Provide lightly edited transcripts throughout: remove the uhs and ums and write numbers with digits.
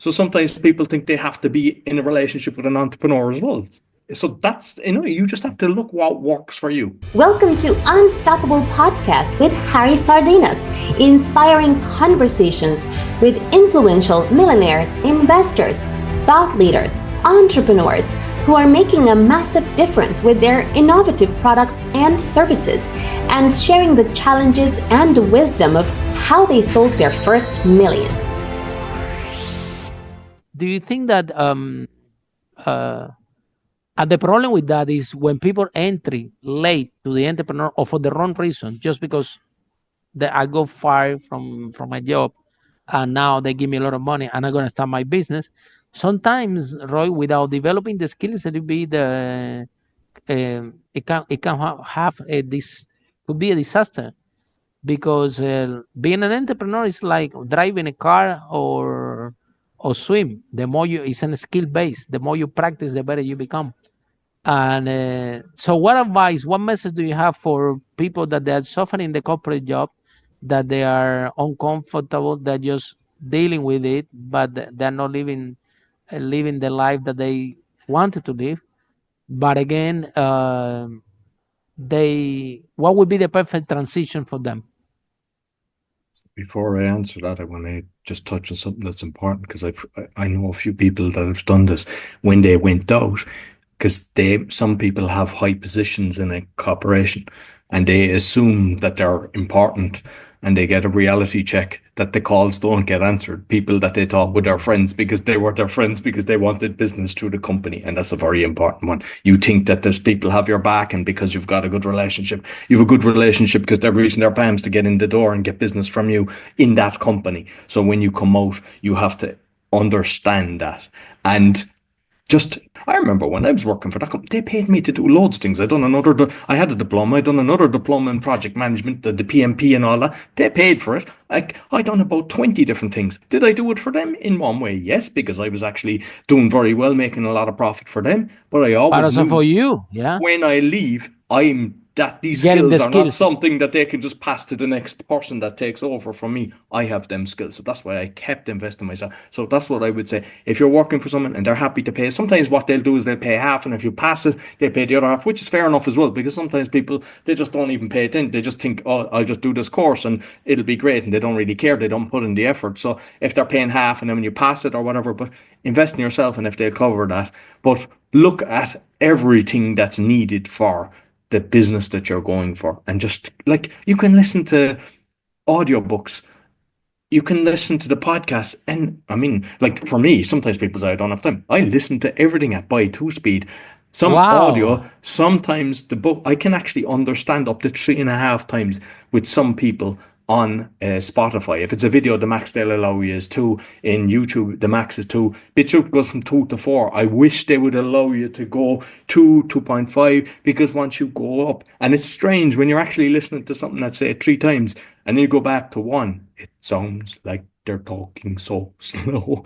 So sometimes people think they have to be in a relationship with an entrepreneur as well. So that's, you just have to look what works for you. Welcome to Unstoppable Podcast with Harry Sardinas, inspiring conversations with influential millionaires, investors, thought leaders, entrepreneurs who are making a massive difference with their innovative products and services, and sharing the challenges and wisdom of how they sold their first million. Do you think that and the problem with that is when people enter late to the entrepreneur or for the wrong reason, just because I go fired from my job and now they give me a lot of money and I'm going to start my business. Sometimes, Roy, without developing the skills, it be it can have this could be a disaster, because being an entrepreneur is like driving a car or swim. The more it's a skill base. The more you practice, the better you become. And so what message do you have for people that they are suffering in the corporate job, that they are uncomfortable, they're just dealing with it, but they're not living the life that they wanted to live? But again, what would be the perfect transition for them? Before I answer that, I want to just touch on something that's important, because I know a few people that have done this when they went out, because some people have high positions in a corporation and they assume that they're important, and they get a reality check that the calls don't get answered. People that they thought were their friends because they were their friends because they wanted business through the company. And that's a very important one. You think that there's people have your back, and because you've got a good relationship, you have a good relationship because they're greasing their palms to get in the door and get business from you in that company. So when you come out, you have to understand that. And I remember when I was working for that company, they paid me to do loads of things. I had a diploma, I'd done another diploma in project management, the PMP and all that. They paid for it. I done about 20 different things. Did I do it for them? In one way, yes, because I was actually doing very well, making a lot of profit for them. But I always also knew for you, yeah. When I leave, these Getting skills are not something that they can just pass to the next person that takes over from me. I have them skills. So that's why I kept investing myself. So that's what I would say. If you're working for someone and they're happy to pay, sometimes what they'll do is they'll pay half, and if you pass it, they pay the other half, which is fair enough as well, because sometimes people, they just don't even pay attention. They just think, oh, I'll just do this course and it'll be great, and they don't really care. They don't put in the effort. So if they're paying half and then when you pass it or whatever, but invest in yourself, and if they'll cover that. But look at everything that's needed for the business that you're going for, and just you can listen to audiobooks, you can listen to the podcast, and I mean, for me, sometimes people say I don't have time. I listen to everything at by 2 speed. Some audio, sometimes the book, I can actually understand up to 3.5 times with some people on Spotify. If it's a video, the max they'll allow you is 2. In YouTube, the max is 2. BitChute goes from 2 to 4. I wish they would allow you to go 2.5, because once you go up, and it's strange when you're actually listening to something that say 3 times, and then you go back to 1, it sounds like they're talking so slow.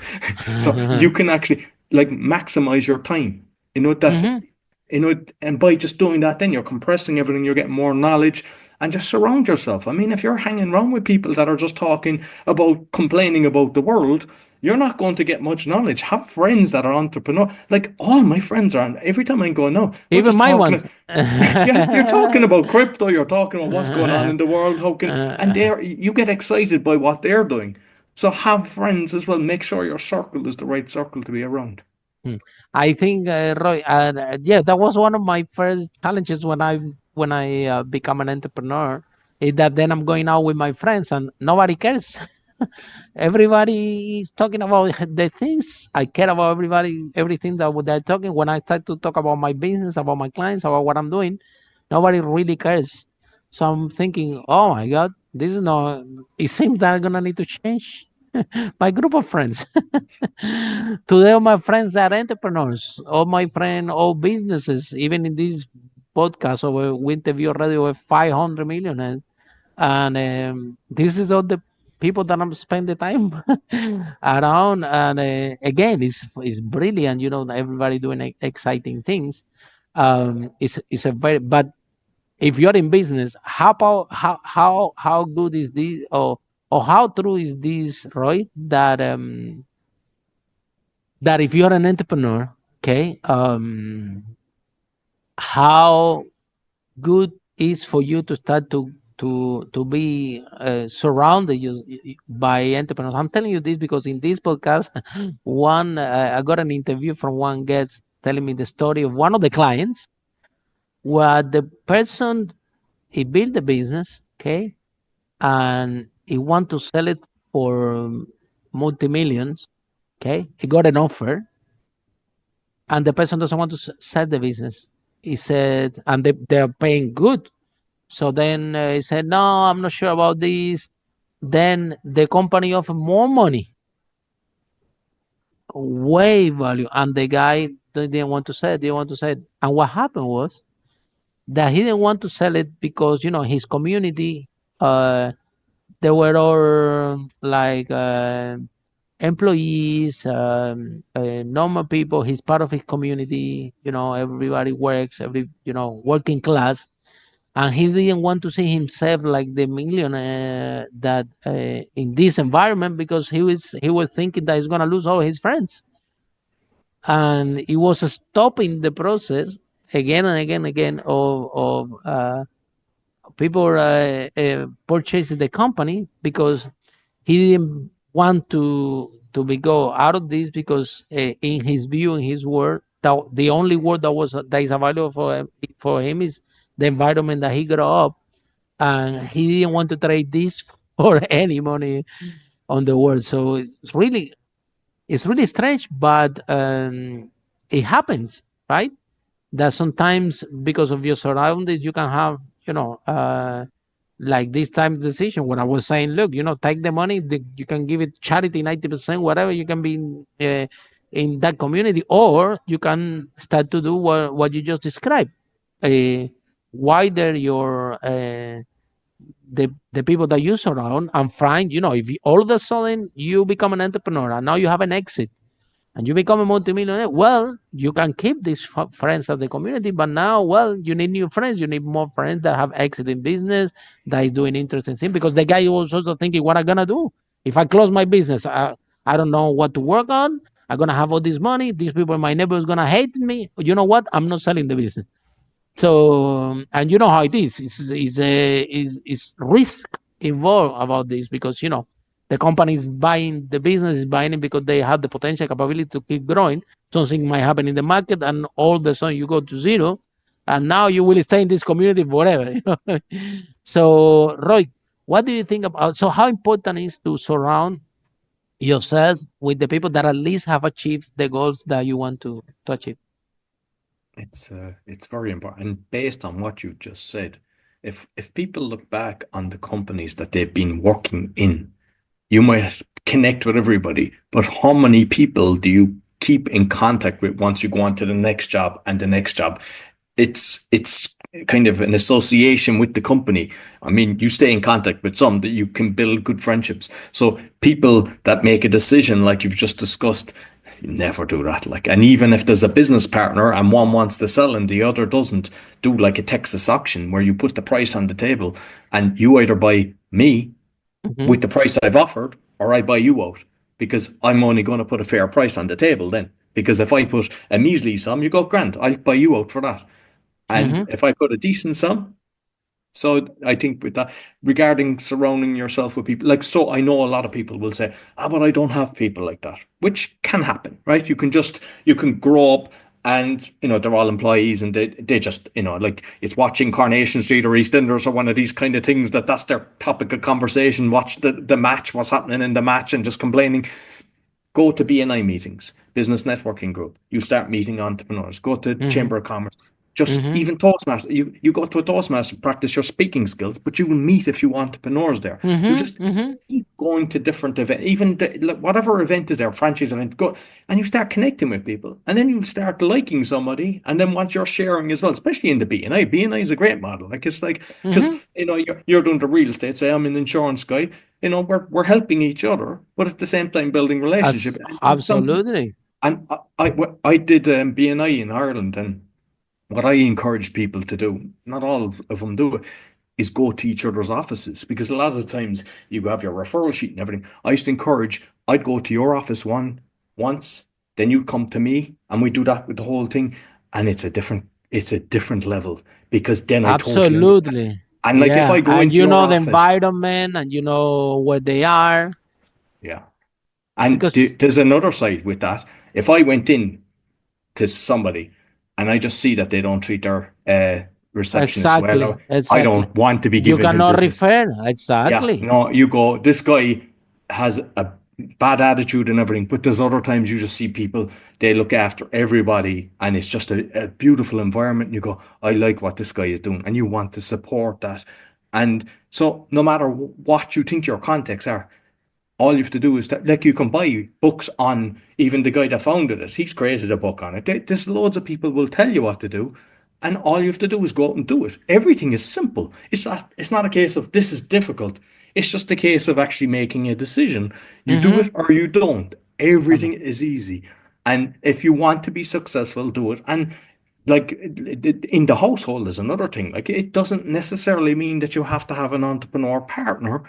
So you can actually maximize your time. And by just doing that, then you're compressing everything, you're getting more knowledge, and just surround yourself. I mean, if you're hanging around with people that are just complaining about the world, you're not going to get much knowledge. Have friends that are entrepreneurs. All my friends are, every time I go, no, even my ones. Yeah, you're talking about crypto, you're talking about what's going on in the world, and you get excited by what they're doing. So have friends as well. Make sure your circle is the right circle to be around. I think, Roy, yeah, that was one of my first challenges when I become an entrepreneur, is that then I'm going out with my friends and nobody cares. Everybody is talking about the things I care about. Everything that they're talking. When I start to talk about my business, about my clients, about what I'm doing, nobody really cares. So I'm thinking, oh my God, this is not. It seems that I'm gonna need to change my group of friends. Today, all my friends are entrepreneurs. All businesses. Even in this podcast, we interview already over 500 million, and this is all the people that I'm spending time around. And again, it's brilliant. Everybody doing exciting things. It's a very, but if you're in business, how good is this, or how true is this, Roy? That that if you're an entrepreneur, okay, how good is for you to start to be surrounded by entrepreneurs. I'm telling you this because in this podcast, one I got an interview from one guest telling me the story of one of the clients where the person he built the business, okay, and he want to sell it for multi-millions, okay. He got an offer, and the person doesn't want to sell the business. He said, and they're paying good. So then he said, no, I'm not sure about this. Then the company offered more money, way value, and the guy didn't want to sell it, didn't want to sell it. And what happened was that he didn't want to sell it because, his community, uh, they were all like employees, normal people. He's part of his community. Everybody works, working class, and he didn't want to see himself like the millionaire that in this environment because he was thinking that he's gonna lose all his friends, and he was stopping the process again and again and again of people purchasing the company because he didn't want to be go out of this because in his view, in his word, the only word that is available for him is the environment that he grew up, and he didn't want to trade this for any money on the world. So it's really strange, but it happens, right? That sometimes because of your surroundings, you can have, like this time decision when I was saying, look, take the money, you can give it charity 90%, whatever, you can be in that community, or you can start to do what you just described. Wider your the people that you surround and find, if all of a sudden you become an entrepreneur and now you have an exit and you become a multimillionaire, well, you can keep these friends of the community, but now, well, you need new friends. You need more friends that have exit in business, that is doing interesting things, because the guy was also thinking, what I'm going to do? If I close my business, I don't know what to work on. I'm going to have all this money. These people in my neighborhood is going to hate me. You know what? I'm not selling the business. So, and you know how it is. It's risk involved about this because the company is buying the business is buying it because they have the potential capability to keep growing. Something might happen in the market, and all of a sudden you go to zero, and now you will stay in this community forever. So, Roy, what do you think about? So, how important is to surround yourself with the people that at least have achieved the goals that you want to achieve? It's very important. And based on what you've just said, if people look back on the companies that they've been working in, you might connect with everybody, but how many people do you keep in contact with once you go on to the next job and the next job? It's kind of an association with the company. I mean, you stay in contact with some that you can build good friendships. So people that make a decision like you've just discussed, you never do that. Like, and even if there's a business partner and one wants to sell and the other doesn't, do like a Texas auction where you put the price on the table and you either buy me Mm-hmm. with the price I've offered, or I buy you out because I'm only going to put a fair price on the table then. Because if I put a measly sum, you go, Grant, I'll buy you out for that. And Mm-hmm. if I put a decent sum, so I think with that, regarding surrounding yourself with people, like, so I know a lot of people will say, but I don't have people like that, which can happen, right? You can grow up and, they're all employees and they just, like it's watching Coronation Street or EastEnders or one of these kind of things that's their topic of conversation, watch the match, what's happening in the match and just complaining. Go to BNI meetings, business networking group. You start meeting entrepreneurs. Go to Mm-hmm. Chamber of Commerce. Just Mm-hmm. even Toastmasters. You go to a Toastmaster, practice your speaking skills, but you will meet a few entrepreneurs there. You Mm-hmm. just Mm-hmm. keep going to different events, even like, whatever event is there, franchise event, go and you start connecting with people, and then you start liking somebody, and then once you're sharing as well, especially in the BNI, BNI is a great model. Like it's like because Mm-hmm. you're doing the real estate. Say I'm an insurance guy. We're helping each other, but at the same time building relationship. And Absolutely. I did BNI in Ireland, and what I encourage people to do, not all of them do it, is go to each other's offices because a lot of the times you have your referral sheet and everything. I used to encourage, I'd go to your office once, then you come to me and we do that with the whole thing, and it's a different level, because then I totally understand. Absolutely. And like if Yeah. I go And into you your know the office, environment and you know where they are. yeah. And Because there's another side with that. If I went in to somebody and I just see that they don't treat their receptionist well, exactly, I exactly. don't want to be You giving him cannot business. refer. Yeah, Exactly. no, you go, this guy has a bad attitude and everything, but there's other times you just see people, they look after everybody and it's just a beautiful environment. And you go, I like what this guy is doing, and you want to support that. And so no matter what you think your contacts are, all you have to do is that, like, you can buy books on, even the guy that founded it, he's created a book on it. There's loads of people will tell you what to do, and all you have to do is go out and do it. Everything is simple. It's not a case of this is difficult. It's just a case of actually making a decision. You do Mm-hmm. it or you don't. Come Everything is easy. And if you want to be successful, do it. And like in the household is another thing. Like, it doesn't necessarily mean that you have to have an entrepreneur partner,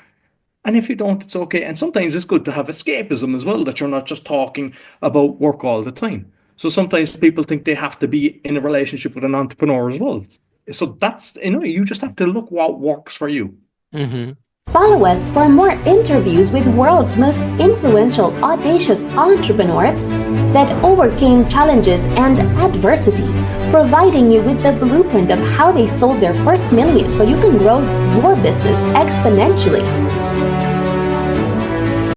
and if you don't, it's okay. And sometimes it's good to have escapism as well, that you're not just talking about work all the time. So sometimes people think they have to be in a relationship with an entrepreneur as well. So that's, you just have to look what works for you. Mm-hmm. Follow us for more interviews with world's most influential, audacious entrepreneurs that overcame challenges and adversity, providing you with the blueprint of how they sold their first million so you can grow your business exponentially.